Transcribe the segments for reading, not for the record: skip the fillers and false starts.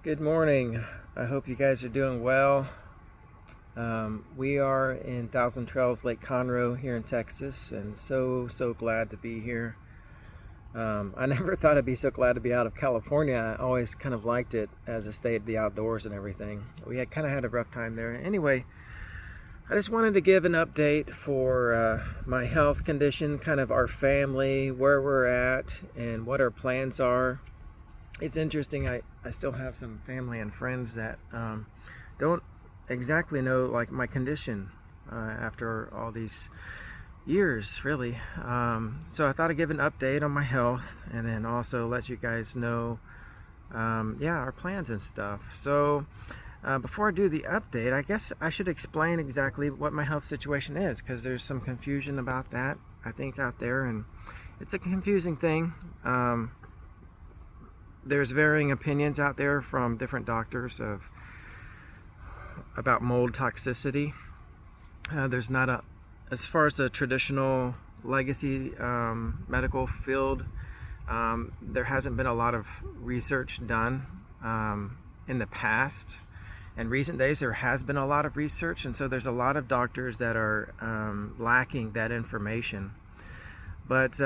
Good morning. I hope you guys are doing well. We are in Thousand Trails Lake Conroe here in Texas, and so glad to be here. I never thought I'd be so glad to be out of California. I always kind of liked it as a state of the outdoors and everything. We had kind of had a rough time there. Anyway, I just wanted to give an update for my health condition, kind of our family, where we're at, and what our plans are. It's interesting, I still have some family and friends that don't exactly know like my condition after all these years, really. So I thought I'd give an update on my health and then also let you guys know our plans and stuff. So before I do the update, I guess I should explain exactly what my health situation is, because there's some confusion about that, I think, out there, and it's a confusing thing. There's varying opinions out there from different doctors about mold toxicity. There's not as far as the traditional legacy medical field, there hasn't been a lot of research done in the past. In recent days, there has been a lot of research, and so there's a lot of doctors that are lacking that information. But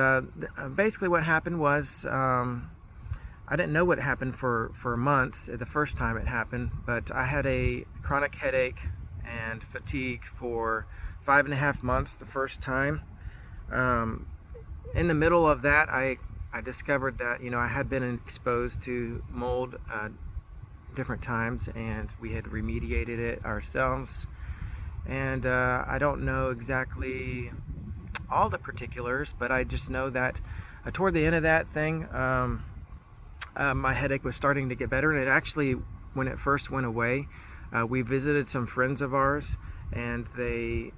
basically what happened was, I didn't know what happened for months the first time it happened, but I had a chronic headache and fatigue for 5.5 months the first time. In the middle of that, I discovered that I had been exposed to mold different times, and we had remediated it ourselves. And I don't know exactly all the particulars, but I just know that toward the end of that thing, my headache was starting to get better, and it actually, when it first went away, we visited some friends of ours, and we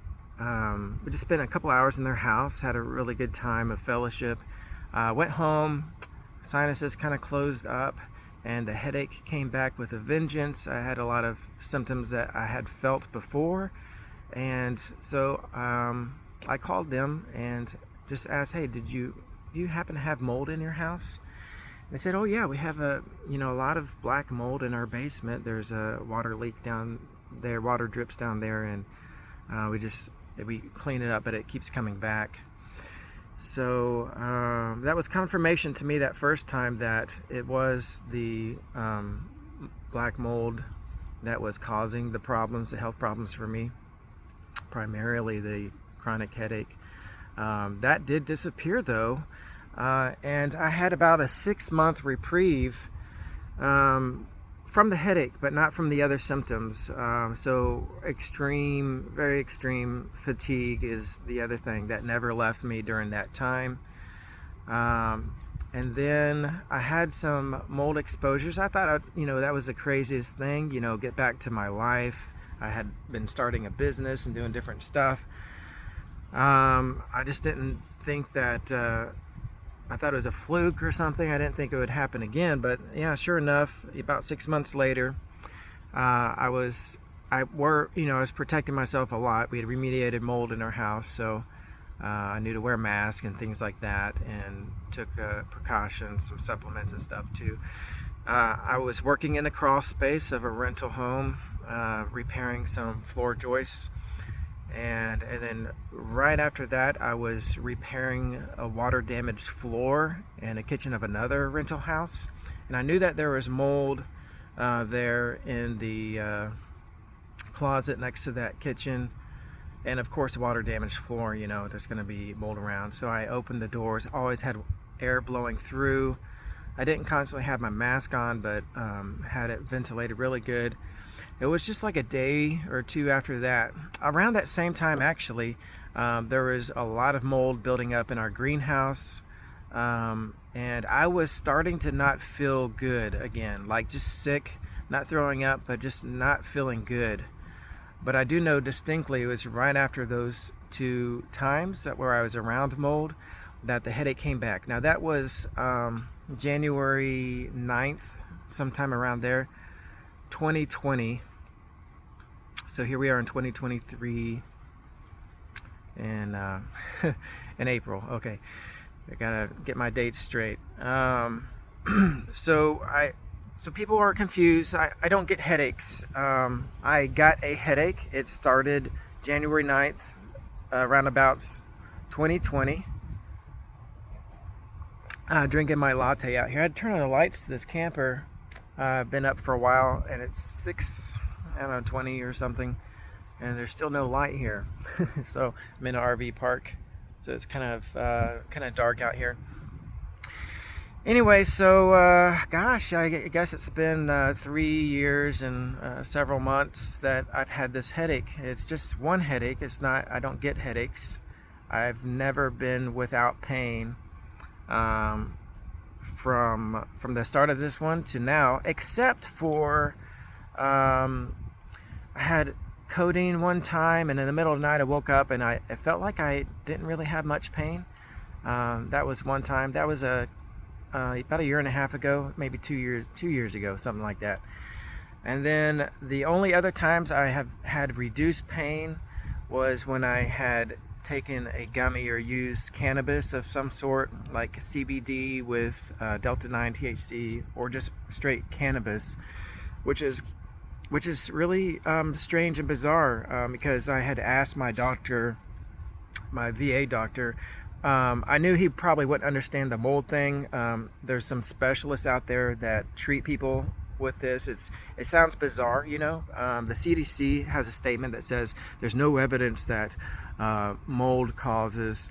just spent a couple hours in their house, had a really good time of fellowship. Went home, sinuses kind of closed up, and the headache came back with a vengeance. I had a lot of symptoms that I had felt before, and so I called them and just asked, hey, do you happen to have mold in your house? They said, oh yeah, we have a lot of black mold in our basement. There's a water leak down there, water drips down there, and we clean it up, but it keeps coming back. So that was confirmation to me that first time that it was the black mold that was causing the problems, the health problems for me, primarily the chronic headache. That did disappear though. And I had about a 6-month reprieve from the headache, but not from the other symptoms. So very extreme fatigue is the other thing that never left me during that time. And then I had some mold exposures. I thought, that was the craziest thing, get back to my life. I had been starting a business and doing different stuff. I just didn't think that, I thought it was a fluke or something. I didn't think it would happen again, but yeah, sure enough, about 6 months later, I was protecting myself a lot. We had remediated mold in our house, so I knew to wear masks and things like that, and took precautions, some supplements and stuff too. I was working in the crawl space of a rental home, repairing some floor joists. And then right after that, I was repairing a water damaged floor in a kitchen of another rental house. And I knew that there was mold there in the closet next to that kitchen. And of course, water damaged floor, there's going to be mold around. So I opened the doors, always had air blowing through. I didn't constantly have my mask on, but had it ventilated really good. It was just like a day or two after that. Around that same time, actually, there was a lot of mold building up in our greenhouse. And I was starting to not feel good again, like just sick, not throwing up, but just not feeling good. But I do know distinctly it was right after those two times where I was around mold that the headache came back. Now that was January 9th, sometime around there. 2020. So here we are in 2023, and in April. Okay, I gotta get my dates straight. So So people are confused. I don't get headaches. I got a headache. It started January 9th, roundabouts 2020. Drinking my latte out here. I had to turn on the lights to this camper. I've been up for a while, and it's 6:20 or something, and there's still no light here. So I'm in an RV park, so it's kind of dark out here. Anyway, so gosh, I guess it's been 3 years and several months that I've had this headache. It's just one headache. It's not. I don't get headaches. I've never been without pain from the start of this one to now, except for I had codeine one time, and in the middle of the night I woke up and I felt like I didn't really have much pain. That was one time. That was about a year and a half ago, maybe 2 years ago, something like that. And then the only other times I have had reduced pain was when I had taken a gummy or used cannabis of some sort, like CBD with Delta 9 THC, or just straight cannabis, which is really strange and bizarre, because I had asked my doctor, my VA doctor. I knew he probably wouldn't understand the mold thing. There's some specialists out there that treat people with this. It sounds bizarre, you know. The CDC has a statement that says there's no evidence that mold causes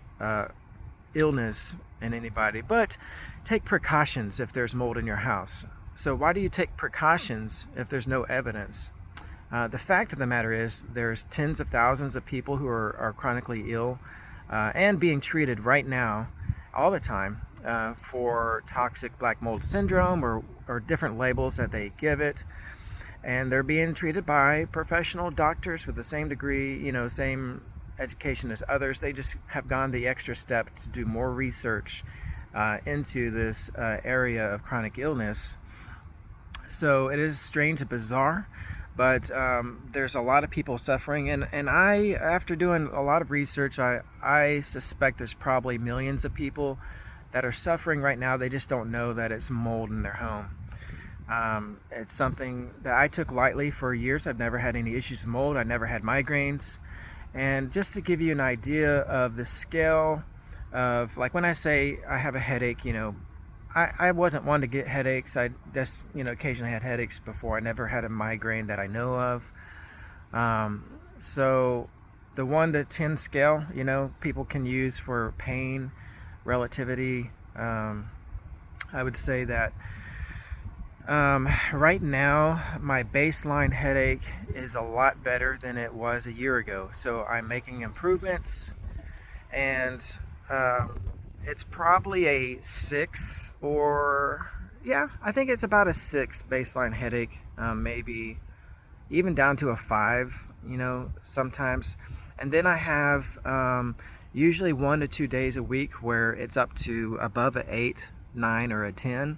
illness in anybody, but take precautions if there's mold in your house. So why do you take precautions if there's no evidence? The fact of the matter is there's tens of thousands of people who are chronically ill and being treated right now all the time for toxic black mold syndrome or different labels that they give it, and they're being treated by professional doctors with the same degree, you know, same education as others. They just have gone the extra step to do more research into this area of chronic illness. So it is strange and bizarre, but there's a lot of people suffering, and I, after doing a lot of research, I suspect there's probably millions of people that are suffering right now. They just don't know that it's mold in their home. It's something that I took lightly for years. I've never had any issues with mold. I never had migraines. And just to give you an idea of the scale of, like, when I say I have a headache, you know, I wasn't one to get headaches. I just, you know, occasionally had headaches before. I never had a migraine that I know of. So the 1 to 10 scale, you know, people can use for pain relativity. I would say that right now my baseline headache is a lot better than it was a year ago. So I'm making improvements, and it's probably a 6, or yeah, I think it's about a 6 baseline headache, maybe even down to a 5, you know, sometimes. And then I have usually 1 to 2 days a week where it's up to above a 8, 9, or a 10.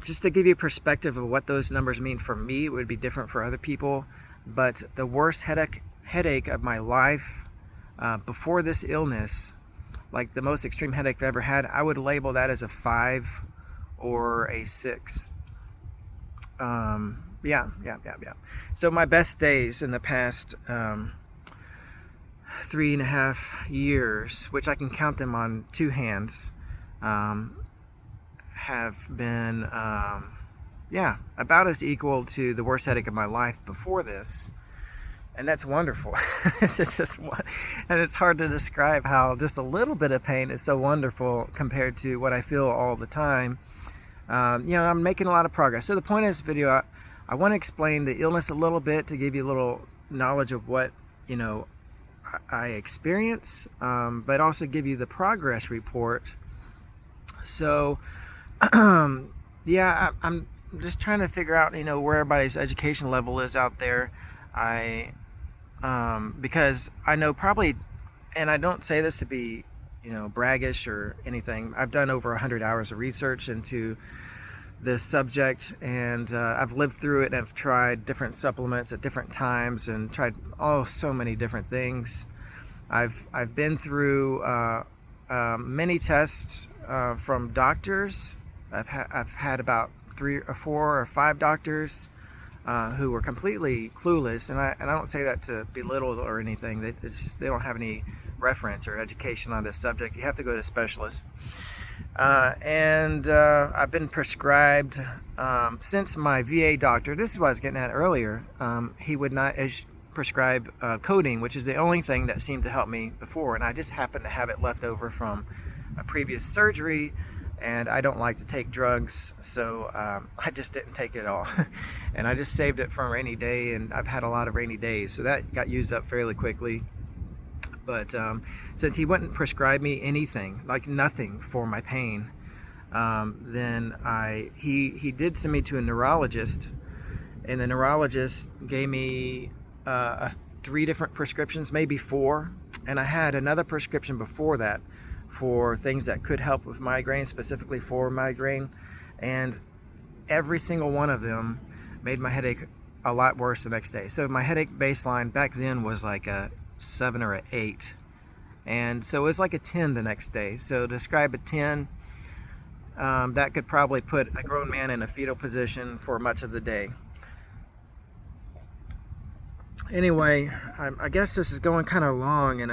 Just to give you a perspective of what those numbers mean for me, it would be different for other people. But the worst headache of my life before this illness, like the most extreme headache I've ever had, I would label that as a 5 or a 6. Yeah. So my best days in the past 3.5 years, which I can count them on 2 hands, have been about as equal to the worst headache of my life before this. And that's wonderful. It's just, and it's hard to describe how just a little bit of pain is so wonderful compared to what I feel all the time. You know, I'm making a lot of progress. So the point of this video, I want to explain the illness a little bit to give you a little knowledge of what, you know, I experience, but also give you the progress report. So, yeah, I'm just trying to figure out, you know, where everybody's education level is out there. Because I know probably, and I don't say this to be, you know, braggish or anything. I've done over 100 hours of research into this subject, and I've lived through it, and I've tried different supplements at different times and tried so many different things. I've been through many tests from doctors. I've had about 3 or 4 or 5 doctors who were completely clueless, and I don't say that to belittle or anything. They don't have any reference or education on this subject. You have to go to specialists. And I've been prescribed since my VA doctor. This is what I was getting at earlier. He would not prescribe codeine, which is the only thing that seemed to help me before, and I just happened to have it left over from a previous surgery, and I don't like to take drugs, so I just didn't take it all. And I just saved it for a rainy day, and I've had a lot of rainy days, so that got used up fairly quickly. But since he wouldn't prescribe me anything, like nothing for my pain, then he did send me to a neurologist, and the neurologist gave me 3 different prescriptions, maybe 4, and I had another prescription before that for things that could help with migraine, specifically for migraine, and every single one of them made my headache a lot worse the next day. So my headache baseline back then was like a 7 or an 8, and so it was like a 10 the next day. So describe a 10, that could probably put a grown man in a fetal position for much of the day. Anyway, I guess this is going kind of long, and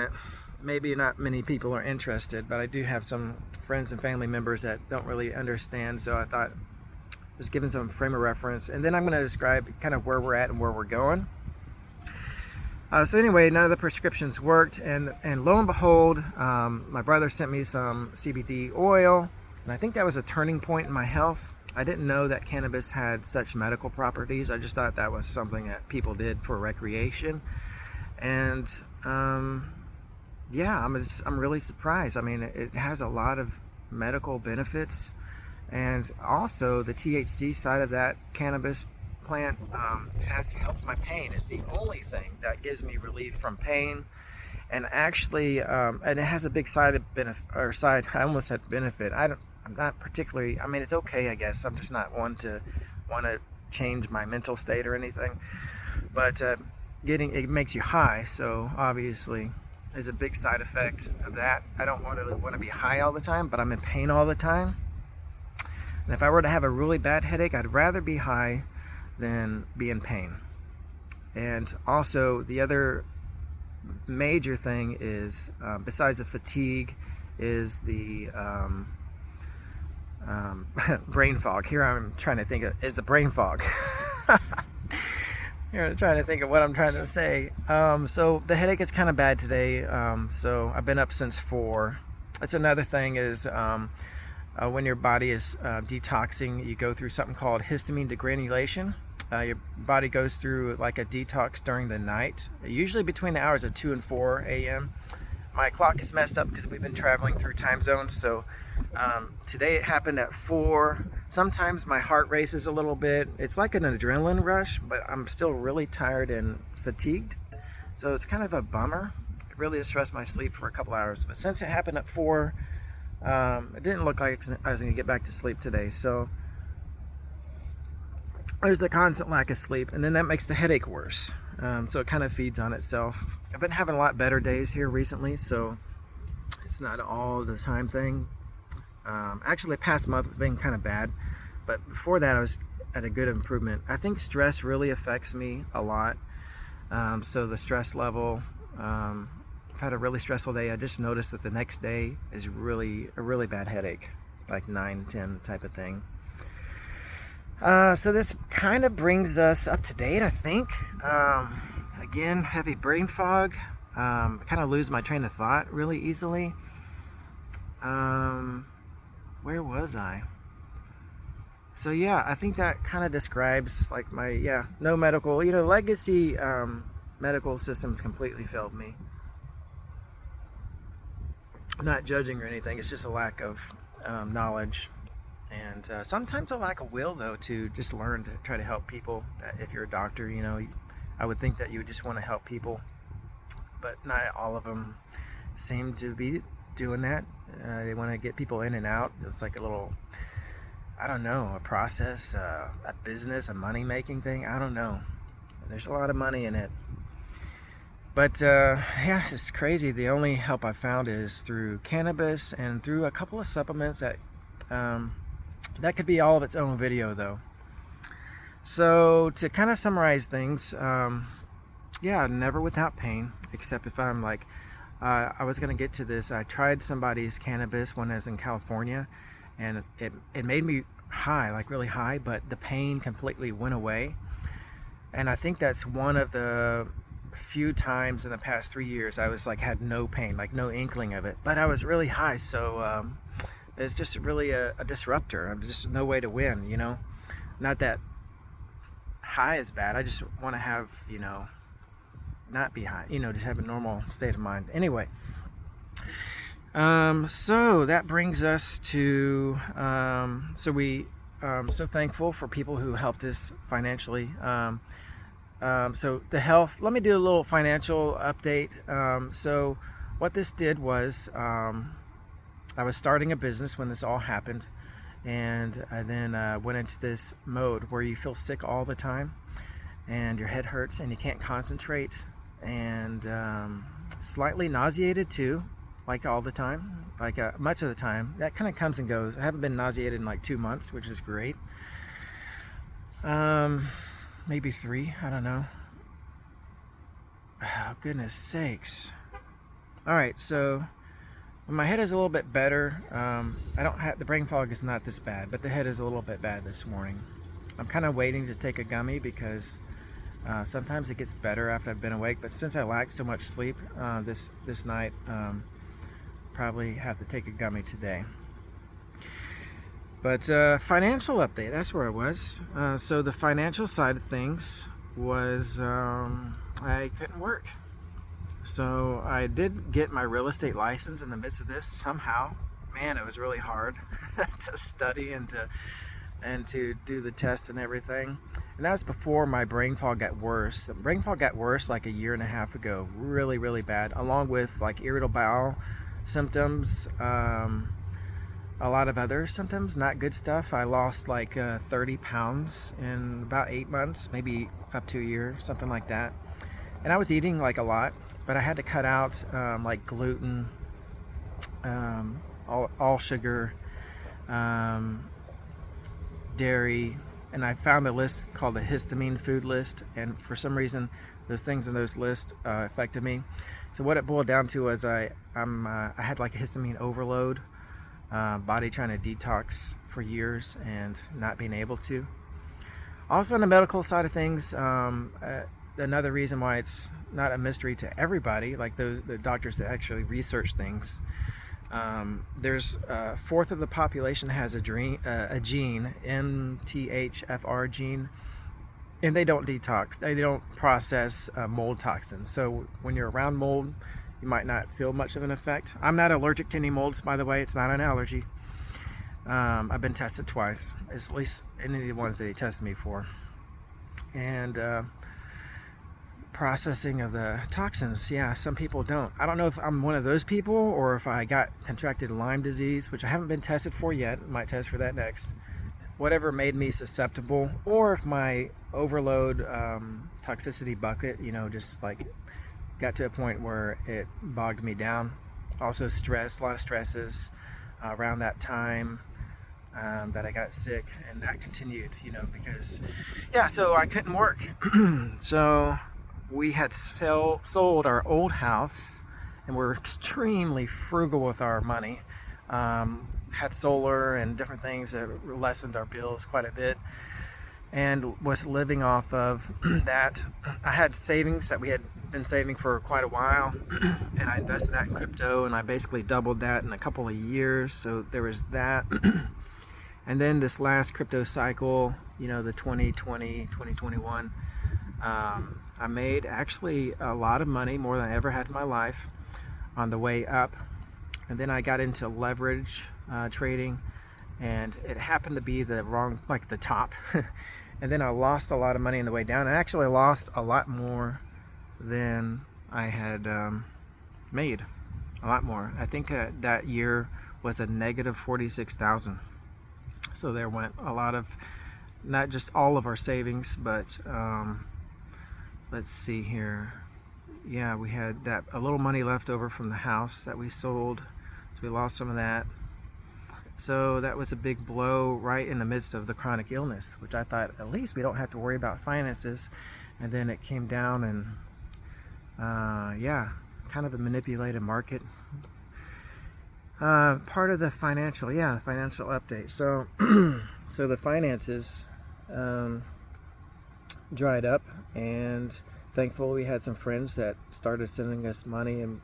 maybe not many people are interested, but I do have some friends and family members that don't really understand, so I thought just giving some frame of reference, and then I'm going to describe kind of where we're at and where we're going. So anyway, none of the prescriptions worked, and lo and behold, my brother sent me some CBD oil, and I think that was a turning point in my health. I didn't know that cannabis had such medical properties. I just thought that was something that people did for recreation, and yeah, I'm really surprised. I mean, it has a lot of medical benefits, and also the THC side of that cannabis plant has helped my pain. It's the only thing that gives me relief from pain, and actually, and it has a big side benefit, or side. I almost said benefit. I'm not particularly. I mean, it's okay, I guess. I'm just not one to want to change my mental state or anything. But it makes you high, so obviously is a big side effect of that. I don't want to be high all the time, but I'm in pain all the time. And if I were to have a really bad headache, I'd rather be high than be in pain. And also, the other major thing is, besides the fatigue, is the brain fog. Here I'm trying to think of, is the brain fog. Here I'm trying to think of what I'm trying to say. So the headache is kind of bad today. So I've been up since 4. That's another thing is when your body is detoxing, you go through something called histamine degranulation. Your body goes through like a detox during the night, usually between the hours of 2 and 4 a.m. My clock is messed up because we've been traveling through time zones, so today it happened at 4. Sometimes my heart races a little bit. It's like an adrenaline rush, but I'm still really tired and fatigued, so it's kind of a bummer. It really distressed my sleep for a couple hours, but since it happened at 4, it didn't look like I was going to get back to sleep today, so there's the constant lack of sleep, and then that makes the headache worse. So it kind of feeds on itself. I've been having a lot better days here recently, so it's not all the time thing. Actually, the past month has been kind of bad, but before that I was at a good improvement. I think stress really affects me a lot. So the stress level, I've had a really stressful day. I just noticed that the next day is a really bad headache, like 9, 10 type of thing. So this kind of brings us up to date, I think. Again, heavy brain fog. I kind of lose my train of thought really easily. Where was I? So yeah, I think that kind of describes like my, no medical, legacy medical systems completely failed me. I'm not judging or anything, it's just a lack of knowledge. And sometimes a lack of will, though, to just learn to try to help people. If you're a doctor, I would think that you would just want to help people, but not all of them seem to be doing that. They want to get people in and out. It's like a little, I don't know, a process, a business, a money-making thing. I don't know. There's a lot of money in it. But yeah, it's crazy. The only help I found is through cannabis and through a couple of supplements that That could be all of its own video though. So to kind of summarize things, yeah, never without pain, except if I'm like, I was going to get to this. I tried somebody's cannabis when I was in California, and it made me high, like really high, but the pain completely went away. And I think that's one of the few times in the past 3 years I was like, had no pain, like no inkling of it, but I was really high. So it's just really a disruptor. I'm just no way to win, you know. Not that high is bad. I just want to have, you know, not be high, you know, just have a normal state of mind. Anyway, so that brings us to, so thankful for people who helped us financially. So the health, let me do a little financial update. So what this did was, I was starting a business when this all happened, and I then went into this mode where you feel sick all the time, and your head hurts, and you can't concentrate, and slightly nauseated too, like all the time, like much of the time. That kind of comes and goes. I haven't been nauseated in like 2 months, which is great. Maybe 3, I don't know. Oh, goodness sakes. All right, so my head is a little bit better. I don't have, the brain fog is not this bad, but the head is a little bit bad this morning. I'm kind of waiting to take a gummy because sometimes it gets better after I've been awake, but since I lack so much sleep this night, probably have to take a gummy today. But financial update, that's where I was. So the financial side of things was I couldn't work. So I did get my real estate license in the midst of this somehow. Man, it was really hard to study and to do the test and everything. And that was before my brain fog got worse. The brain fog got worse like a year and a half ago, really, really bad, along with like irritable bowel symptoms, a lot of other symptoms, not good stuff. I lost like 30 pounds in about 8 months, maybe up to a year, something like that. And I was eating like a lot, but I had to cut out like gluten, all sugar, dairy, and I found a list called the histamine food list, and for some reason those things in those lists affected me. So what it boiled down to was I had like a histamine overload, body trying to detox for years and not being able to. Also on the medical side of things, another reason why it's not a mystery to everybody, like the doctors that actually research things, there's a fourth of the population has a gene, MTHFR gene, and they don't detox. They don't process mold toxins. So when you're around mold, you might not feel much of an effect. I'm not allergic to any molds, by the way. It's not an allergy. I've been tested twice, at least any of the ones that he tested me for. And processing of the toxins, yeah, some people don't. I don't know if I'm one of those people or if I contracted Lyme disease, which I haven't been tested for yet. Might test for that next. Whatever made me susceptible, or if my overload toxicity bucket, you know, just like got to a point where it bogged me down. Also stress, a lot of stresses around that time that I got sick, and that continued, you know, because, yeah, so I couldn't work. So we had sold our old house, and we're extremely frugal with our money. Had solar and different things that lessened our bills quite a bit, and was living off of that. I had savings that we had been saving for quite a while, and I invested that in crypto, and I basically doubled that in a couple of years. So there was that. And then this last crypto cycle, you know, the 2020, 2021, I made actually a lot of money, more than I ever had in my life, on the way up. And then I got into leverage trading, and it happened to be the wrong, like the top. And then I lost a lot of money on the way down. I actually lost a lot more than I had made, a lot more. I think that year was a negative 46,000. So there went a lot of, not just all of our savings, but let's see here. Yeah, we had a little money left over from the house that we sold, so we lost some of that. So that was a big blow right in the midst of the chronic illness, which I thought at least we don't have to worry about finances. And then it came down, and yeah, kind of a manipulated market. Part of the financial update. So so the finances dried up, and thankfully we had some friends that started sending us money, and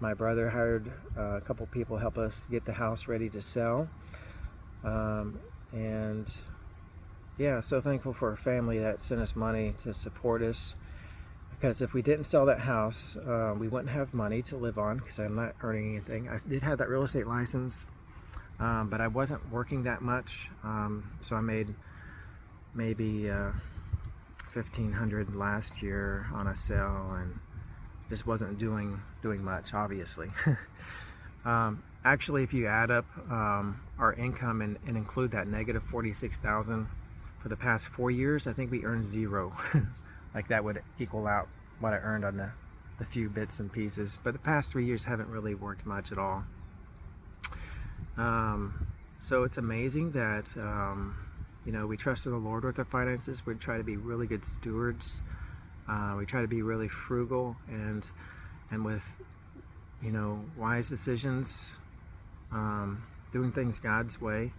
my brother hired a couple people to help us get the house ready to sell. And yeah, so thankful for a family that sent us money to support us, because if we didn't sell that house, we wouldn't have money to live on, because I'm not earning anything. I did have that real estate license, but I wasn't working that much, so I made maybe $1,500 last year on a sale, and just wasn't doing much, obviously. Actually, if you add up our income and include that negative $46,000 for the past 4 years, I think we earned zero. Like that would equal out what I earned on the few bits and pieces. But the past 3 years haven't really worked much at all. So it's amazing that you know, we trust in the Lord with our finances. We try to be really good stewards. We try to be really frugal, and with, you know, wise decisions, doing things God's way.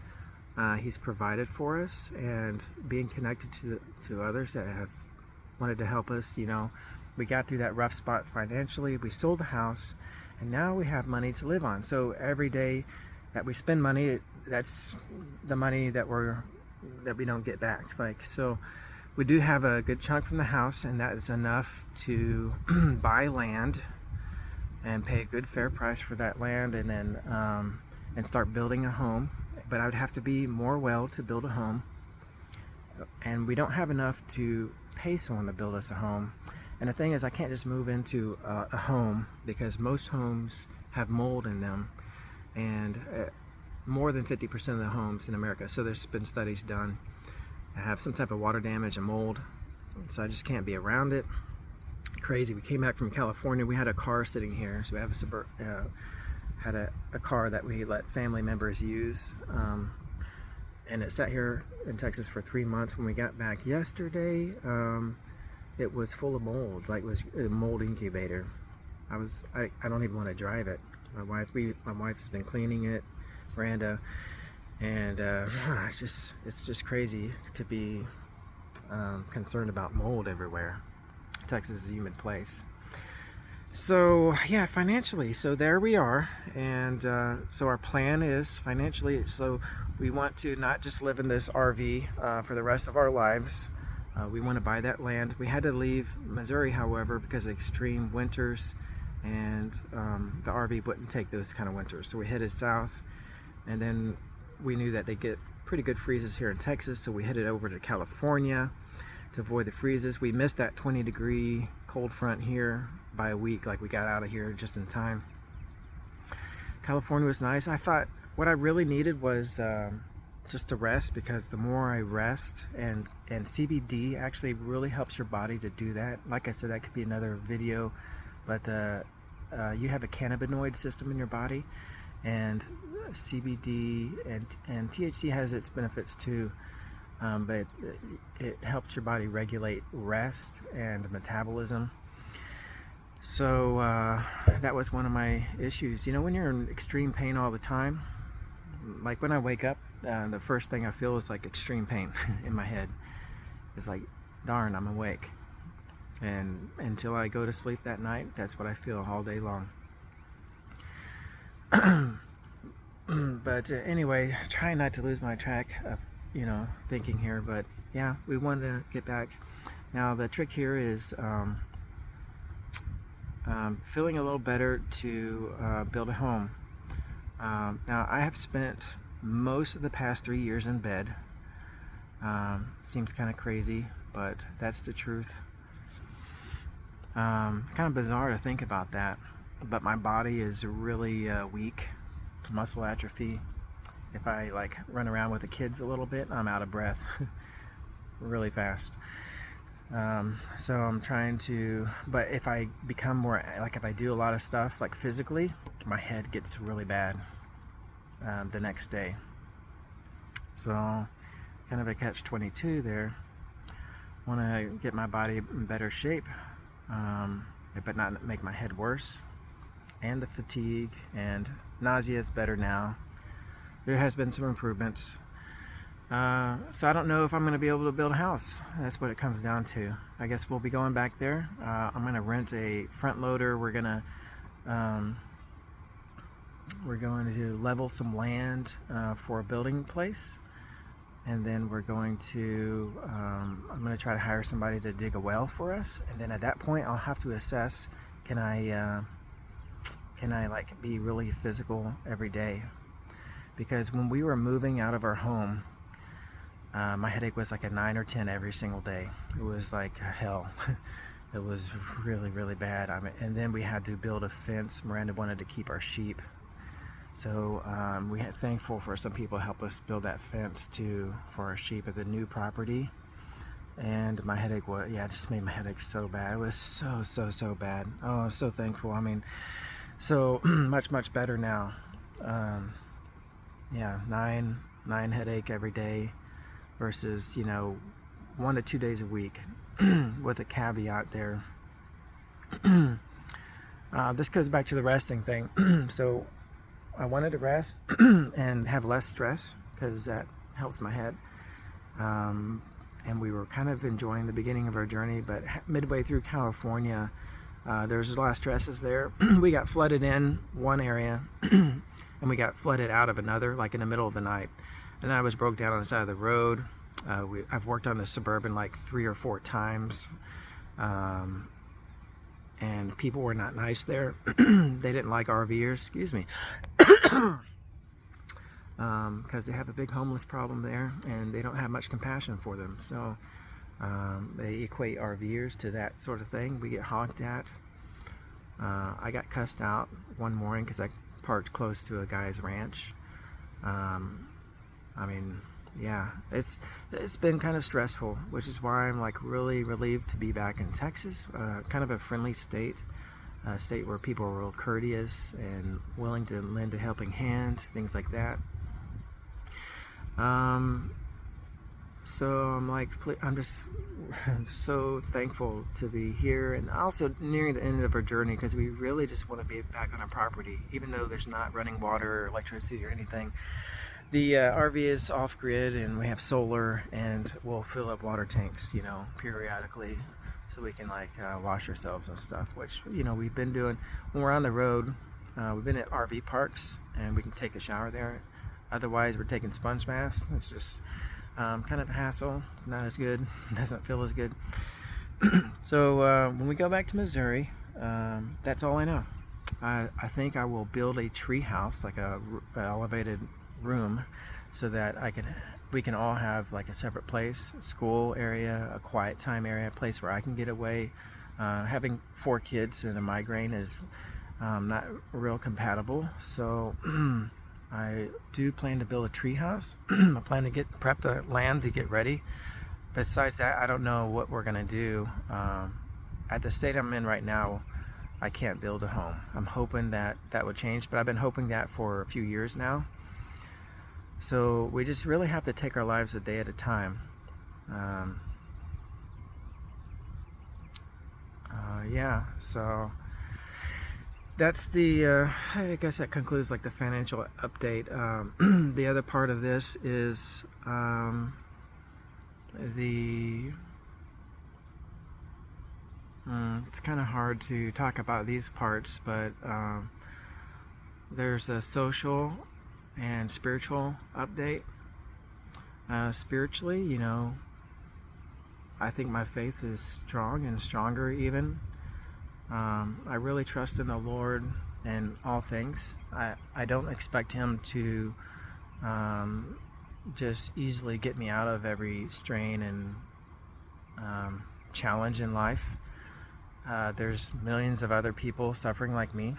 He's provided for us, and being connected to others that have wanted to help us. You know, we got through that rough spot financially. We sold the house, and now we have money to live on. So every day that we spend money, that's the money that we don't get back. Like, so we do have a good chunk from the house, and that is enough to buy land and pay a good fair price for that land, and then and start building a home. But I would have to be more well to build a home, and we don't have enough to pay someone to build us a home. And the thing is, I can't just move into a home, because most homes have mold in them, and more than 50% of the homes in America, so there's been studies done, have some type of water damage and mold. So I just can't be around it. Crazy. We came back from California. We had a car sitting here, so we have had a car that we let family members use, and it sat here in Texas for 3 months. When we got back yesterday, it was full of mold. Like, it was a mold incubator. I don't even want to drive it. My wife has been cleaning it, Miranda, and it's just crazy to be concerned about mold everywhere. Texas is a humid place. So yeah, financially, so there we are, and so our plan is financially, so we want to not just live in this RV for the rest of our lives. We want to buy that land. We had to leave Missouri, however, because of extreme winters, and the RV wouldn't take those kind of winters, so we headed south. And then we knew that they get pretty good freezes here in Texas, so we headed over to California to avoid the freezes. We missed that 20-degree cold front here by a week. Like, we got out of here just in time. California was nice. I thought what I really needed was just to rest, because the more I rest, and CBD actually really helps your body to do that. Like I said, that could be another video, but you have a cannabinoid system in your body, and CBD and THC has its benefits too, but it helps your body regulate rest and metabolism. So that was one of my issues. You know, when you're in extreme pain all the time, like when I wake up, the first thing I feel is like extreme pain in my head. It's like, darn, I'm awake. And until I go to sleep that night, that's what I feel all day long. But anyway, trying not to lose my track of, you know, thinking here. But yeah, we wanted to get back. Now the trick here is feeling a little better to build a home. Now I have spent most of the past 3 years in bed. Seems kind of crazy, but that's the truth. Kind of bizarre to think about that, but my body is really weak. It's muscle atrophy. If I like run around with the kids a little bit, I'm out of breath really fast. So I'm trying to, but if I become more, like if I do a lot of stuff like physically, my head gets really bad. the next day. So kind of a catch-22 there. Want to get my body in better shape, but not make my head worse. And the fatigue and nausea is better now. There has been some improvements. So I don't know if I'm going to be able to build a house. That's what it comes down to. I guess we'll be going back there. I'm going to rent a front loader. We're going to level some land for a building place. And then we're going to, I'm going to try to hire somebody to dig a well for us. And then at that point, I'll have to assess, can I like be really physical every day? Because when we were moving out of our home, my headache was like a 9 or 10 every single day. It was like hell. It was really, really bad. And then we had to build a fence. Miranda wanted to keep our sheep. So we had thankful for some people to help us build that fence for our sheep at the new property. And my headache it just made my headache so bad. It was so bad. Oh, I'm so thankful. I mean, so much better now. Yeah, nine headache every day versus 1 to 2 days a week, with a caveat there. This goes back to the resting thing. So I wanted to rest and have less stress because that helps my head. And we were kind of enjoying the beginning of our journey, but midway through California, there's a lot of stresses there. We got flooded in one area and we got flooded out of another, like in the middle of the night. And I was broke down on the side of the road. I've worked on the Suburban like 3 or 4 times. And people were not nice there. They didn't like RVers, excuse me. Because they have a big homeless problem there and they don't have much compassion for them. So they equate RVers to that sort of thing. We get honked at. I got cussed out one morning because I parked close to a guy's ranch. I mean, yeah, it's been kind of stressful, which is why I'm like really relieved to be back in Texas. Kind of a friendly state, a state where people are real courteous and willing to lend a helping hand, things like that. So I'm so thankful to be here, and also nearing the end of our journey because we really just want to be back on our property, even though there's not running water or electricity or anything. The RV is off-grid and we have solar, and we'll fill up water tanks, periodically, so we can wash ourselves and stuff, which, we've been doing when we're on the road. We've been at RV parks and we can take a shower there. Otherwise, we're taking sponge baths. It's just kind of a hassle. It's not as good. It doesn't feel as good. So when we go back to Missouri, that's all I know. I think I will build a tree house, like a elevated room, so that we can all have like a separate place, a school area, a quiet time area, a place where I can get away. Having 4 kids and a migraine is not real compatible, so I do plan to build a tree house. I plan to prep the land to get ready. Besides that, I don't know what we're gonna do. At the state I'm in right now, I can't build a home. I'm hoping that would change, but I've been hoping that for a few years now. So we just really have to take our lives a day at a time. Yeah, so that's I guess that concludes like the financial update. The other part of this is it's kind of hard to talk about these parts, but there's a social and spiritual update. Spiritually, I think my faith is strong and stronger even. I really trust in the Lord in all things. I don't expect Him to just easily get me out of every strain and challenge in life. There's millions of other people suffering like me,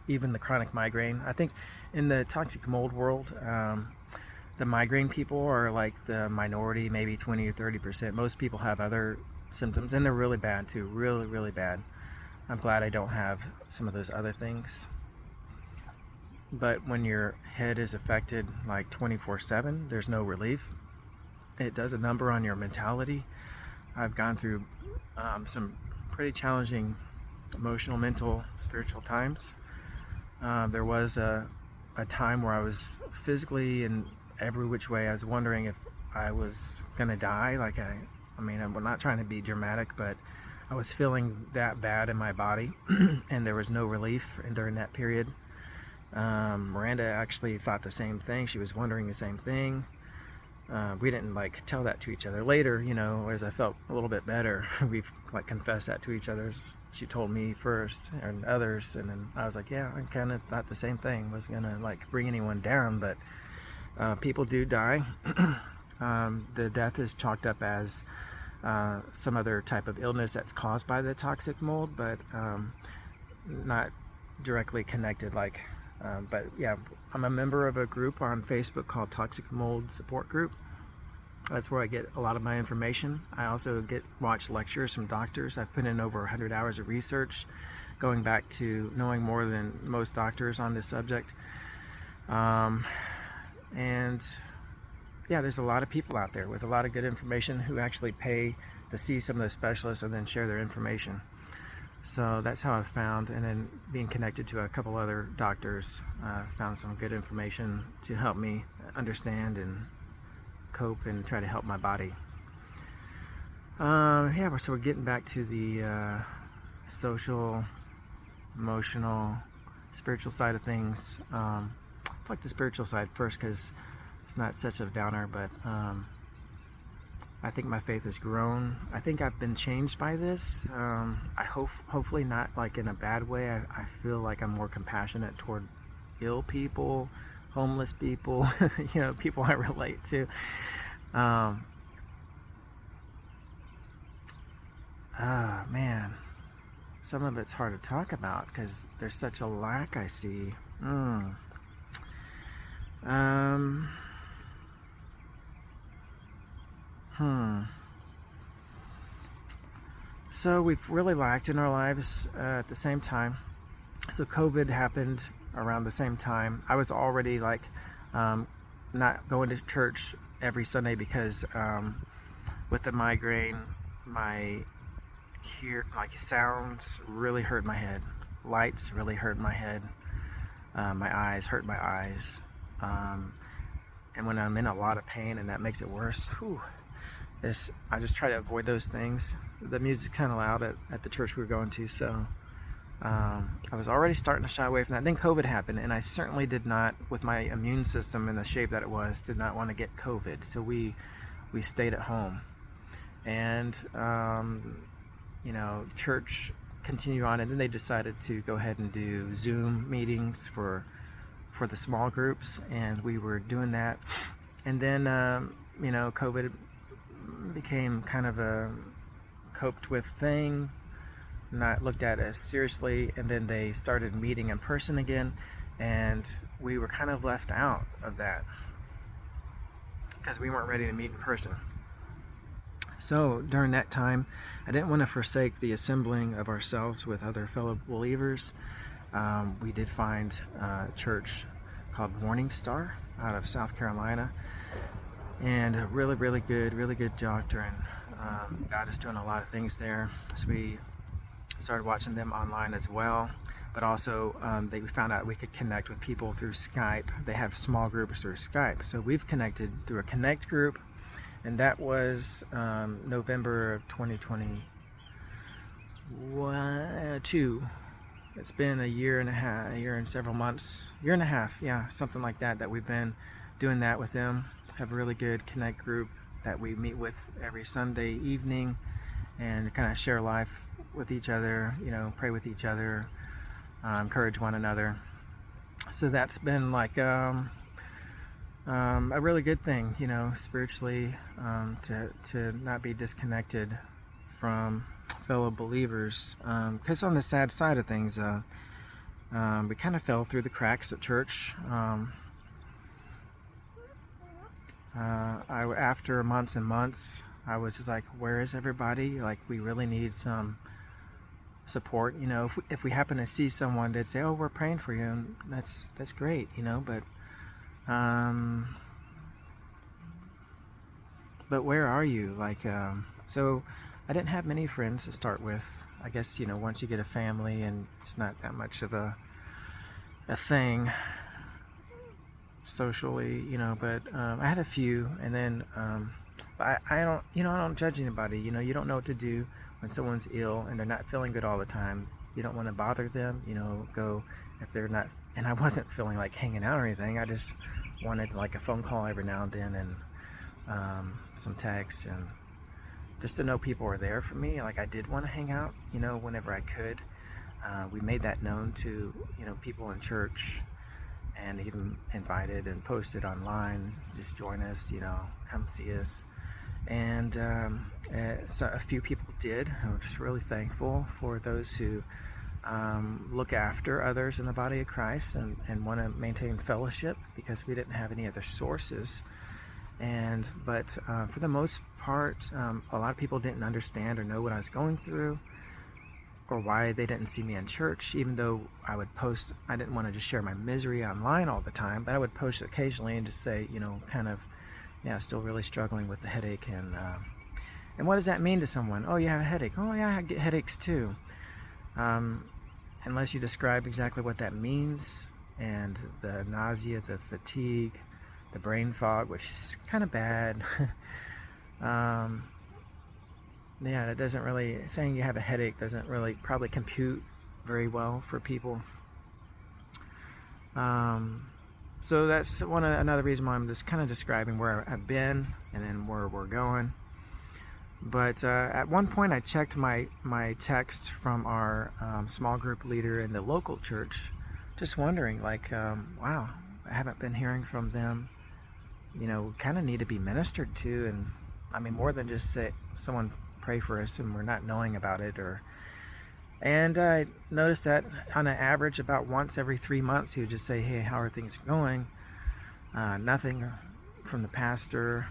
even the chronic migraine. I think in the toxic mold world, the migraine people are like the minority, maybe 20 or 30%. Most people have other symptoms, and they're really bad too, really bad. I'm glad I don't have some of those other things. but when your head is affected like 24/7, there's no relief. It does a number on your mentality. I've gone through some pretty challenging emotional, mental, spiritual times. There was a time where I was physically in every which way. I was wondering if I was gonna die. Like I mean, I'm not trying to be dramatic, but I was feeling that bad in my body, and there was no relief during that period. Miranda actually thought the same thing. She was wondering the same thing. We didn't like tell that to each other. Later, you know, as I felt a little bit better, we've like confessed that to each other. She told me first and others, and then I was like, yeah, I kind of thought the same thing. Wasn't gonna like bring anyone down, but people do die. The death is chalked up as some other type of illness that's caused by the toxic mold, but not directly connected. But yeah, I'm a member of a group on Facebook called Toxic Mold Support Group. That's where I get a lot of my information. I also watch lectures from doctors. I've put in over 100 hours of research, going back to knowing more than most doctors on this subject. And yeah, there's a lot of people out there with a lot of good information who actually pay to see some of the specialists and then share their information. So that's how I've found, and then being connected to a couple other doctors, found some good information to help me understand and cope and try to help my body. Yeah, so we're getting back to the social, emotional, spiritual side of things. I'd like the spiritual side first because it's not such a downer, but I think my faith has grown. I think I've been changed by this. I hopefully not like in a bad way. I feel like I'm more compassionate toward ill people, homeless people, you know, people I relate to. Man, some of it's hard to talk about because there's such a lack I see. So we've really lacked in our lives at the same time. So COVID happened around the same time. I was already like not going to church every Sunday because with the migraine, my sounds really hurt my head. Lights really hurt my head. My eyes hurt my eyes. And when I'm in a lot of pain and that makes it worse, I just try to avoid those things. The music's kind of loud at the church we were going to, so I was already starting to shy away from that. Then COVID happened, and I certainly did not, with my immune system in the shape that it was, did not want to get COVID. So we stayed at home, and you know, church continued on, and then they decided to go ahead and do Zoom meetings for the small groups, and we were doing that. And then you know, COVID became kind of a coped with thing, not looked at as seriously, and then they started meeting in person again, and we were kind of left out of that because we weren't ready to meet in person. So during that time, I didn't want to forsake the assembling of ourselves with other fellow believers. We did find a church called Morning Star out of South Carolina, and a really good doctrine. God is doing a lot of things there, so we started watching them online as well. But also we found out we could connect with people through Skype. They have small groups through Skype, so we've connected through a Connect group, and that was November of 2022. It's been a year and several months, year and a half, yeah, something like that we've been doing that with them. Have a really good Connect group that we meet with every Sunday evening and kind of share life with each other, you know, pray with each other, encourage one another. So that's been like a really good thing, you know, spiritually, to not be disconnected from fellow believers. Because on the sad side of things, we kind of fell through the cracks at church. After months and months, I was just like, where is everybody? Like, we really need some support. If we happen to see someone, they'd say, "Oh, we're praying for you," and that's great. But where are you? So I didn't have many friends to start with. I guess once you get a family and it's not that much of a thing socially, but I had a few, and then I don't I don't judge anybody. You don't know what to do when someone's ill and they're not feeling good all the time. You don't want to bother them, go if they're not. And I wasn't feeling like hanging out or anything. I just wanted like a phone call every now and then, and some texts, and just to know people were there for me. Like, I did want to hang out, whenever I could. We made that known to people in church, and even invited and posted online, just join us, come see us. And so a few people did. I'm just really thankful for those who look after others in the body of Christ and want to maintain fellowship, because we didn't have any other sources. But for the most part, a lot of people didn't understand or know what I was going through, or why they didn't see me in church, even though I would post. I didn't want to just share my misery online all the time, but I would post occasionally and just say, still really struggling with the headache. And what does that mean to someone? Oh, you have a headache. Oh, yeah, I get headaches too. Unless you describe exactly what that means, and the nausea, the fatigue, the brain fog, which is kind of bad. That doesn't really, saying you have a headache doesn't really probably compute very well for people. So that's another reason why I'm just kind of describing where I've been and then where we're going. But at one point I checked my text from our small group leader in the local church, just wondering, wow, I haven't been hearing from them. Kind of need to be ministered to, and I mean, more than just say someone pray for us and we're not knowing about it. And I noticed that on an average about once every 3 months he would just say, "Hey, how are things going?" Nothing from the pastor.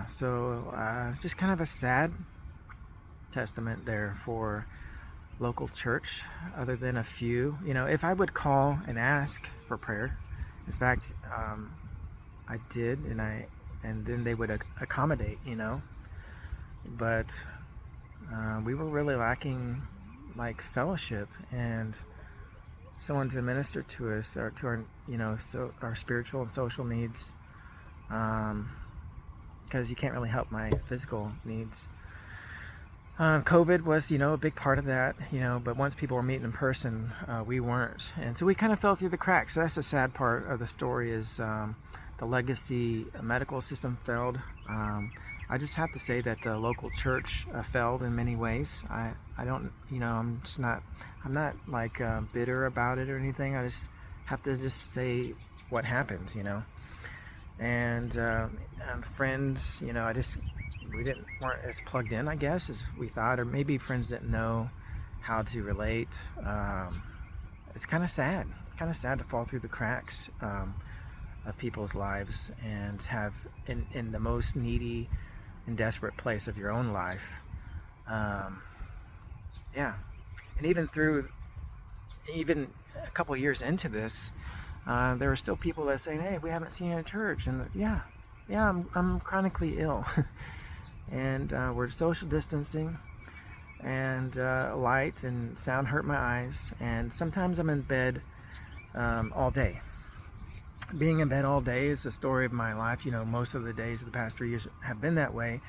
So just kind of a sad testament there for local church, other than a few. If I would call and ask for prayer, in fact, I did, and then they would accommodate, but we were really lacking fellowship and someone to minister to us, or to our our spiritual and social needs, because you can't really help my physical needs. COVID was a big part of that, but once people were meeting in person, we weren't, and so we kind of fell through the cracks. So that's the sad part of the story, is the legacy medical system failed. I just have to say that the local church failed in many ways. I don't, I'm not bitter about it or anything. I just have to just say what happened, and friends, we weren't as plugged in, I guess, as we thought, or maybe friends didn't know how to relate. It's kind of sad to fall through the cracks of people's lives, and have in the most needy and desperate place of your own life. And even a couple years into this, there were still people that saying, "Hey, we haven't seen you in church," and I'm chronically ill. And we're social distancing, and light and sound hurt my eyes, and sometimes I'm in bed all day. Being in bed all day is the story of my life. Most of the days of the past 3 years have been that way,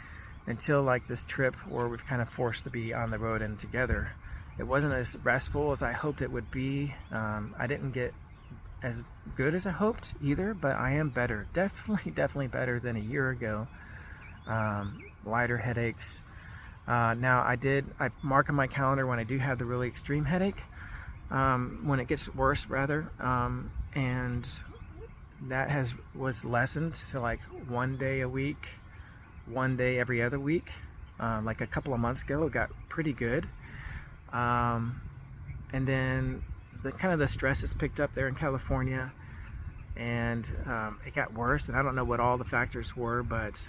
until this trip where we've kind of forced to be on the road and together. It wasn't as restful as I hoped it would be. I didn't get as good as I hoped either, but I am better. Definitely better than a year ago. Lighter headaches. Now I mark on my calendar when I do have the really extreme headache, when it gets worse rather, and that was lessened to 1 day a week, 1 day every other week. A couple of months ago, it got pretty good, and then the stress has picked up there in California, and it got worse. And I don't know what all the factors were, but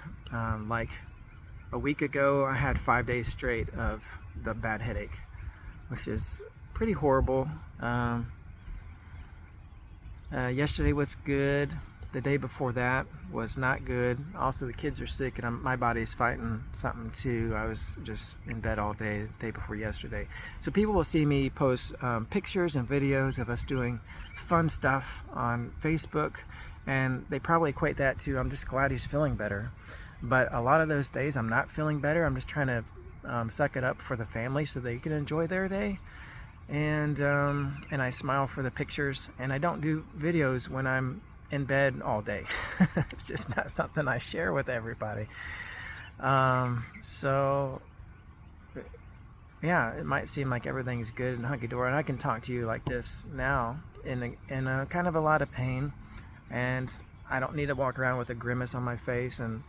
a week ago, I had 5 days straight of the bad headache, which is pretty horrible. Yesterday was good. The day before that was not good. Also, the kids are sick, and my body's fighting something too. I was just in bed all day the day before yesterday. So people will see me post pictures and videos of us doing fun stuff on Facebook, and they probably equate that to, I'm just glad he's feeling better. But a lot of those days I'm not feeling better. I'm just trying to suck it up for the family so they can enjoy their day. And I smile for the pictures, and I don't do videos when I'm in bed all day. It's just not something I share with everybody. So yeah, it might seem like everything's good and hunky-dory, and I can talk to you like this now in a kind of a lot of pain, and I don't need to walk around with a grimace on my face and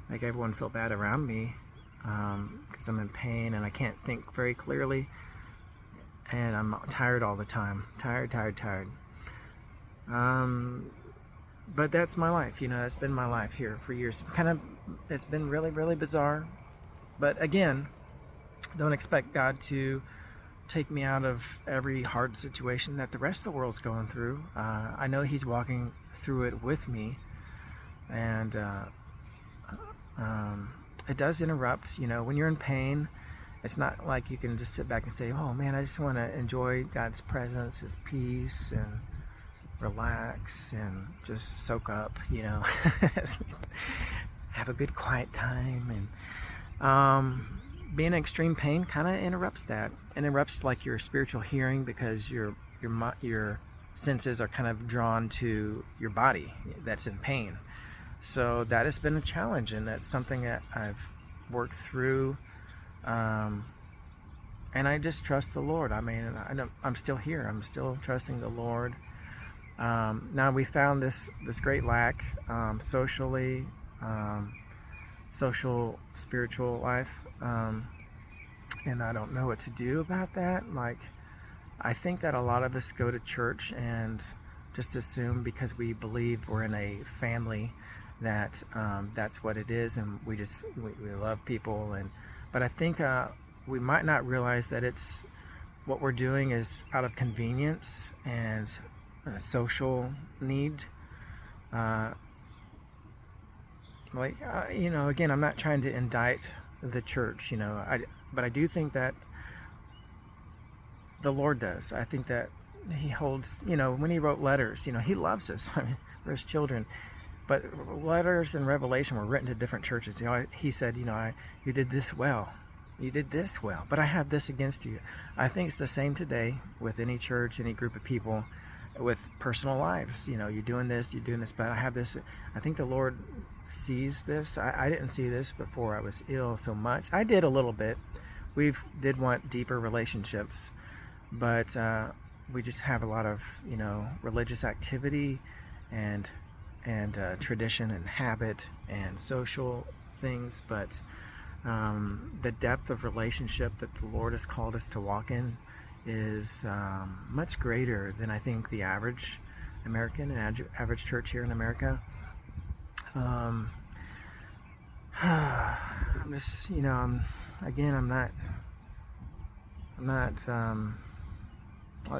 make everyone feel bad around me, because I'm in pain and I can't think very clearly, and I'm tired all the time. Tired. But that's my life, that's been my life here for years. It's been really, really bizarre. But again, don't expect God to take me out of every hard situation that the rest of the world's going through. I know He's walking through it with me, and it does interrupt. When you're in pain, it's not like you can just sit back and say, oh man, I just want to enjoy God's presence, His peace, and relax and just soak up, have a good quiet time. And being in extreme pain kind of interrupts that. It interrupts like your spiritual hearing, because your senses are kind of drawn to your body that's in pain. So that has been a challenge, and that's something that I've worked through. And I just trust the Lord. I'm still here. I'm still trusting the Lord. Now we found this great lack socially, social, spiritual life, and I don't know what to do about that. Like, I think that a lot of us go to church and just assume, because we believe we're in a family, that that's what it is, and we love people. But I think we might not realize that it's what we're doing is out of convenience and social need. Again, I'm not trying to indict the church, but I do think that the Lord does. I think that He holds, when He wrote letters, He loves us. We're His children. But letters and Revelation were written to different churches. He said, you did this well. You did this well, but I have this against you. I think it's the same today with any church, any group of people, with personal lives. You're doing this, but I have this. I think the Lord sees this. I didn't see this before I was ill so much. I did a little bit. We did want deeper relationships, but we just have a lot of, religious activity and tradition and habit and social things, but the depth of relationship that the Lord has called us to walk in is much greater than I think the average American and average church here in America. I'm just, I'm not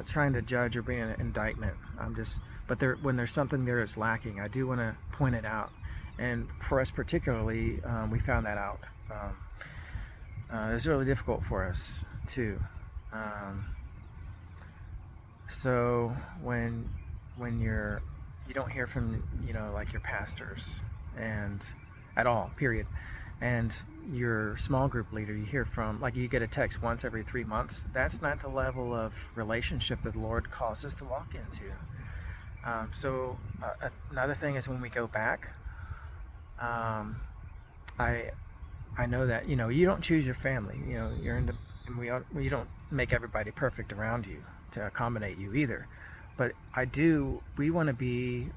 trying to judge or bring an indictment. But when there's something there that's lacking, I do want to point it out. And for us particularly, we found that out. It was really difficult for us too. So when you don't hear from like your pastors and at all, period, and your small group leader, you hear from, like, you get a text once every 3 months. That's not the level of relationship that the Lord calls us to walk into. So another thing is, when we go back, I know that you don't choose your family. You don't make everybody perfect around you to accommodate you either. But we want to be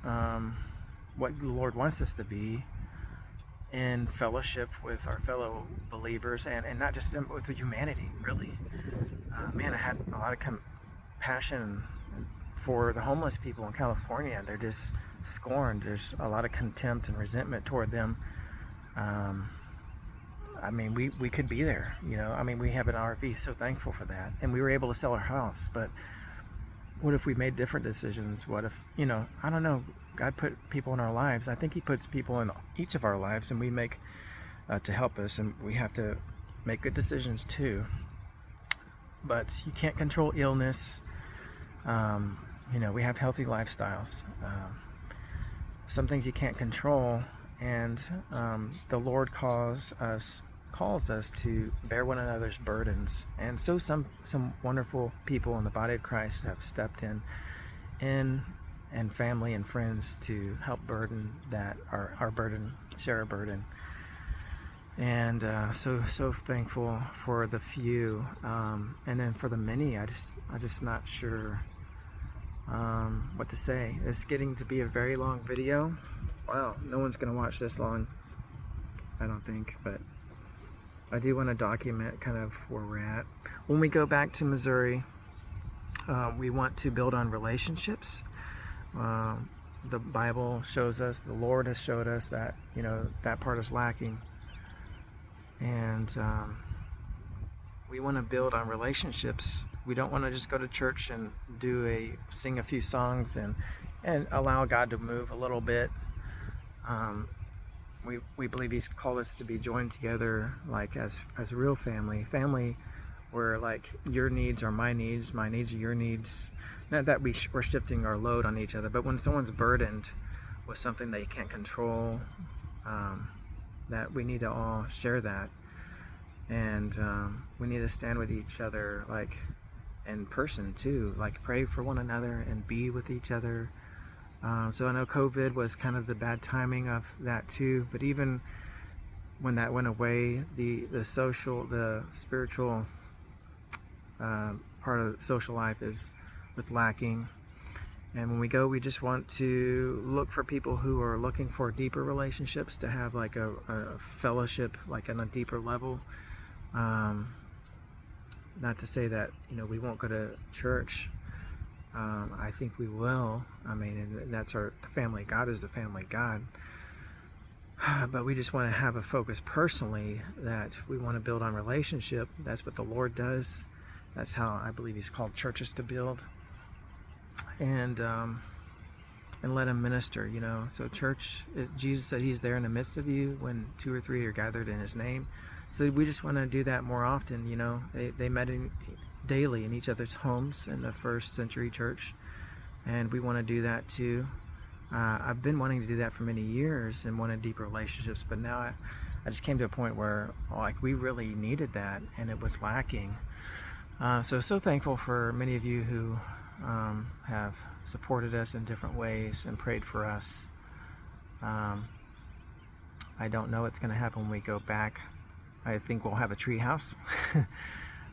what the Lord wants us to be, in fellowship with our fellow believers, and not just with humanity, really. Man, I had a lot of compassion for the homeless people in California. They're just scorned. There's a lot of contempt and resentment toward them. I mean, we could be there, you know. I mean, we have an RV, so thankful for that. And we were able to sell our house, but what if we made different decisions? What if, you know, I don't know. God put people in our lives. I think He puts people in each of our lives, and we make to help us, and we have to make good decisions too. But you can't control illness. You know, we have healthy lifestyles. Some things you can't control, and the Lord calls us to bear one another's burdens. And so some wonderful people in the body of Christ have stepped in, and family and friends to help burden that our burden, share a burden. And so thankful for the few, and then for the many. I just not sure what to say. It's getting to be a very long video. Wow, no one's gonna watch this long, I don't think, but I do want to document kind of where we're at. When we go back to Missouri, we want to build on relationships. The Bible shows us, the Lord has showed us that, you know, that part is lacking. And we want to build on relationships. We don't want to just go to church and sing a few songs and allow God to move a little bit. We believe He's called us to be joined together, like as real family where like your needs are my needs are your needs. Not that we're shifting our load on each other, but when someone's burdened with something they can't control, that we need to all share that, and we need to stand with each other, like in person too, like pray for one another and be with each other. So I know COVID was kind of the bad timing of that too, but even when that went away, the spiritual part of social life was lacking. And when we go, we just want to look for people who are looking for deeper relationships, to have like a fellowship, like on a deeper level. Not to say that, you know, we won't go to church. I think we will. I mean, and that's the family. God is the family God. But we just want to have a focus personally, that we want to build on relationship. That's what the Lord does. That's how I believe He's called churches to build. And let Him minister, you know. So church, Jesus said He's there in the midst of you when 2 or 3 are gathered in His name. So we just want to do that more often, you know. They met daily in each other's homes in the first century church, and we want to do that too. I've been wanting to do that for many years and wanted deeper relationships, but now I just came to a point where like we really needed that, and it was lacking. So thankful for many of you who have supported us in different ways and prayed for us. I don't know what's going to happen when we go back. I think we'll have a tree house.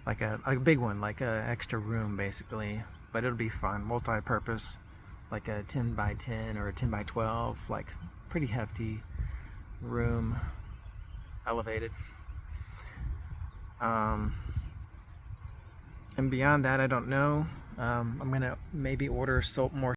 like a big one, like a extra room basically, but it'll be fun, multi-purpose, like a 10 by 10 or a 10 by 12, like pretty hefty room, elevated. And beyond that, I don't know. I'm gonna maybe order more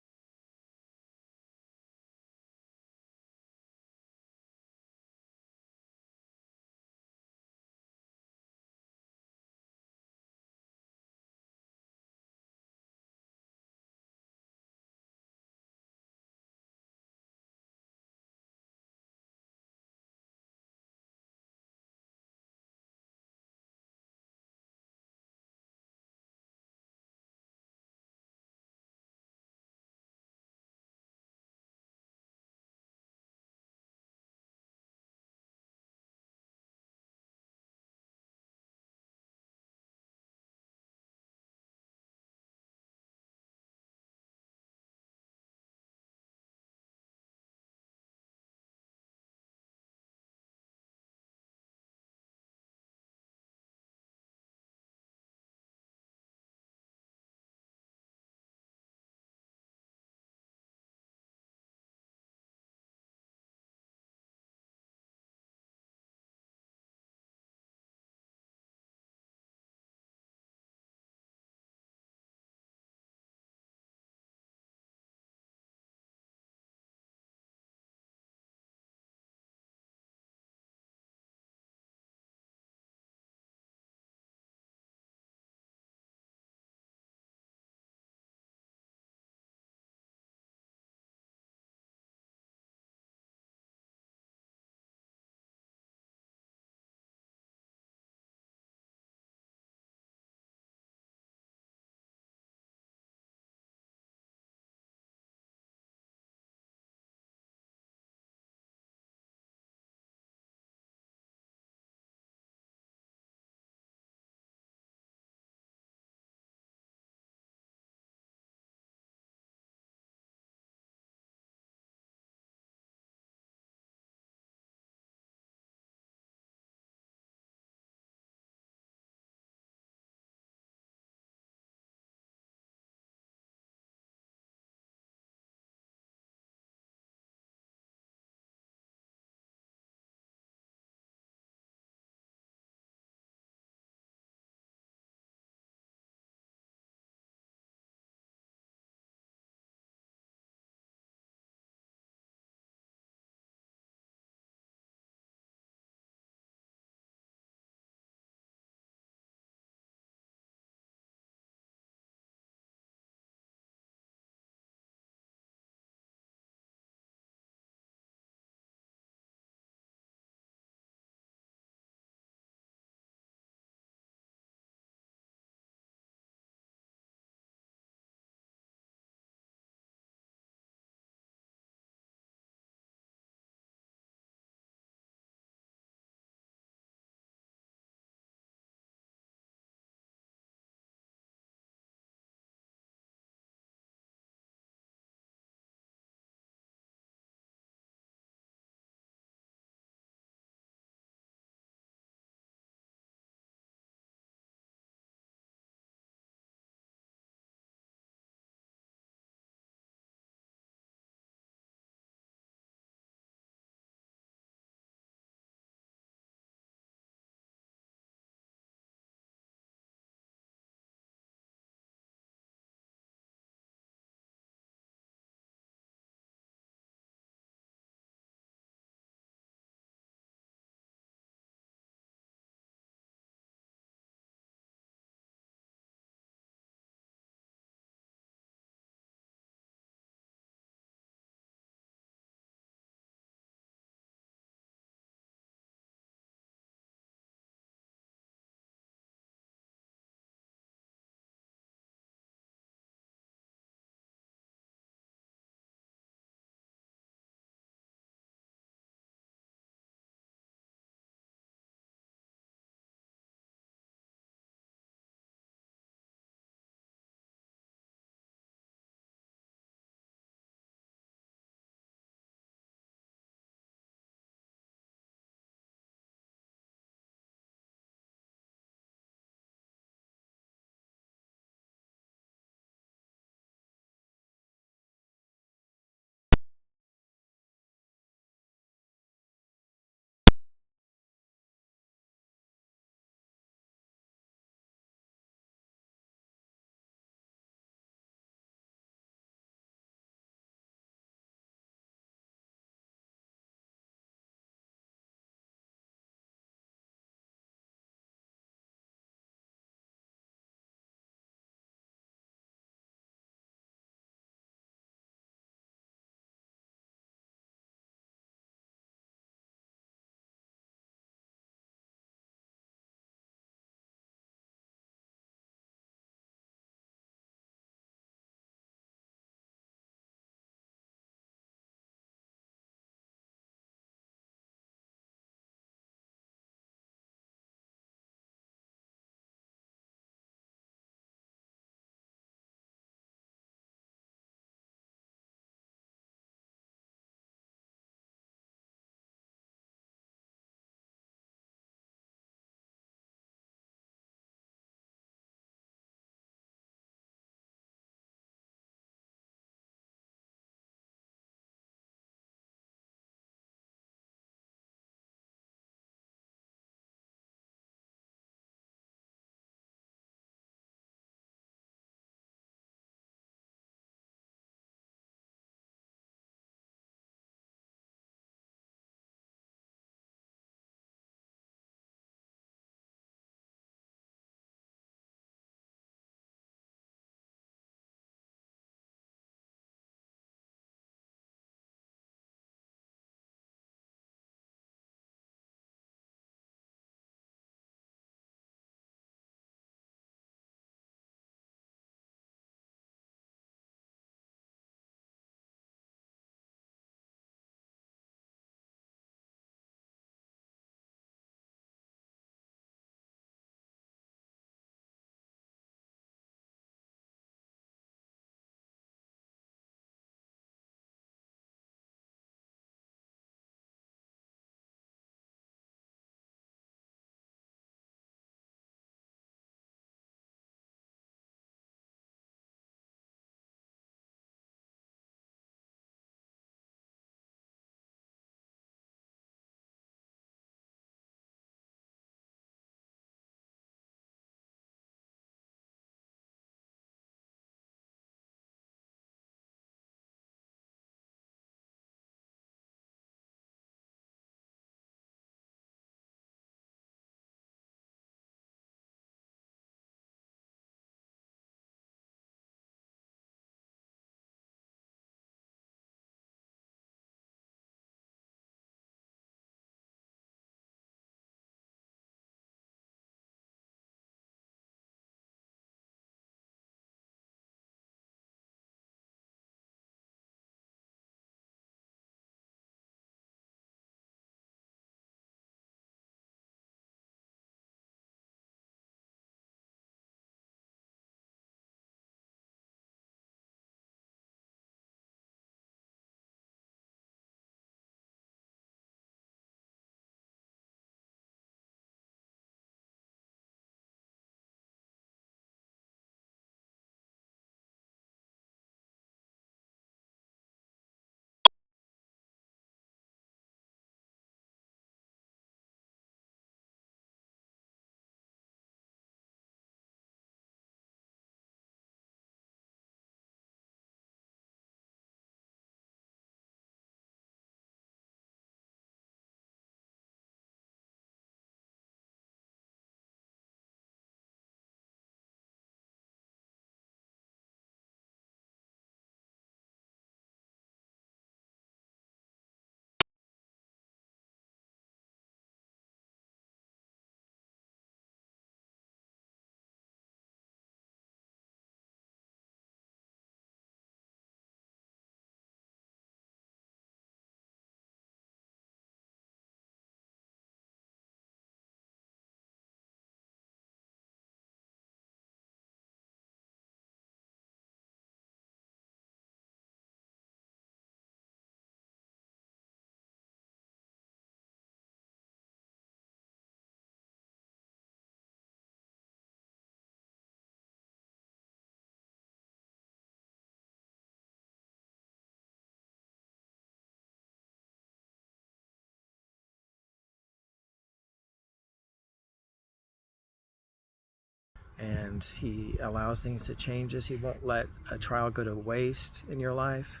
and He allows things to change us. He won't let a trial go to waste in your life,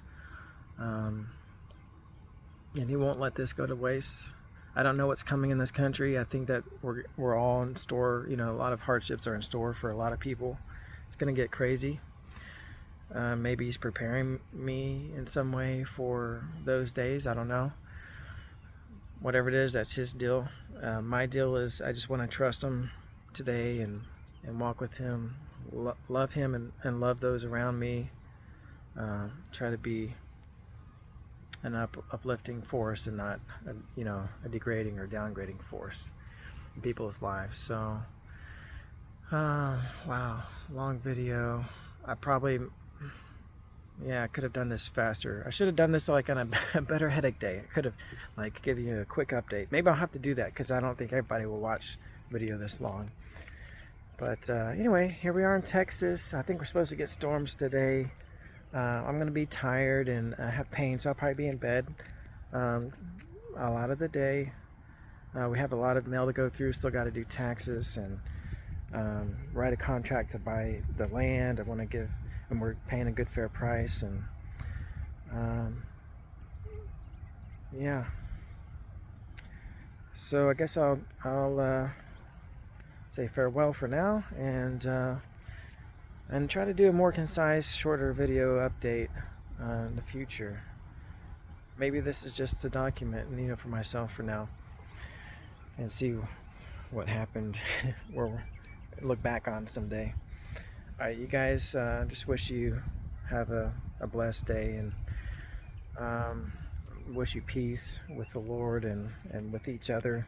and He won't let this go to waste. I don't know what's coming in this country. I think that we're all in store. You know, a lot of hardships are in store for a lot of people. It's going to get crazy. Maybe He's preparing me in some way for those days. I don't know. Whatever it is, that's His deal. My deal is I just want to trust Him today and walk with Him, love Him and love those around me. Try to be an uplifting force and not a degrading or downgrading force in people's lives. So wow, long video. I could have done this faster. I should have done this like on a better headache day. I could have like give you a quick update. Maybe I'll have to do that because I don't think everybody will watch video this long. But anyway, here we are in Texas. I think we're supposed to get storms today. I'm going to be tired and have pain, so I'll probably be in bed a lot of the day. We have a lot of mail to go through. Still got to do taxes and write a contract to buy the land. I want to give, and we're paying a good fair price. And yeah. So I guess I'll say farewell for now and try to do a more concise, shorter video update in the future. Maybe this is just a document, for myself for now, and see what happened, or look back on someday. All right, you guys, just wish you have a blessed day, and wish you peace with the Lord and with each other.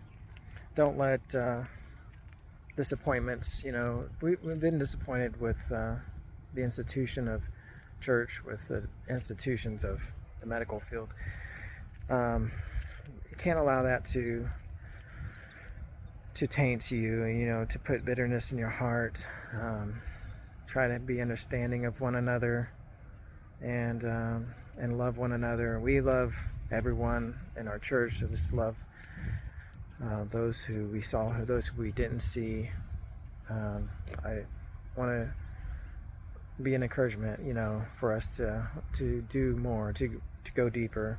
Don't let disappointments, we've been disappointed with the institution of church, with the institutions of the medical field. You can't allow that to taint you, to put bitterness in your heart. Try to be understanding of one another and love one another. We love everyone in our church. So just love those who we saw, those who we didn't see. I want to be an encouragement, for us to do more, to go deeper.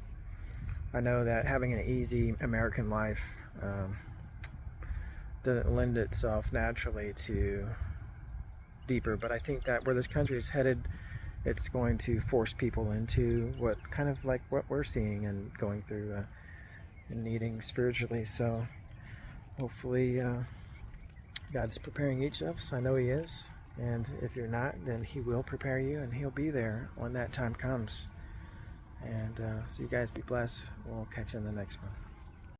I know that having an easy American life doesn't lend itself naturally to deeper, but I think that where this country is headed, it's going to force people into what we're seeing and going through and needing spiritually. So hopefully God's preparing each of us. I know He is, and if you're not, then He will prepare you, and He'll be there when that time comes. And so you guys be blessed. We'll catch you in the next one.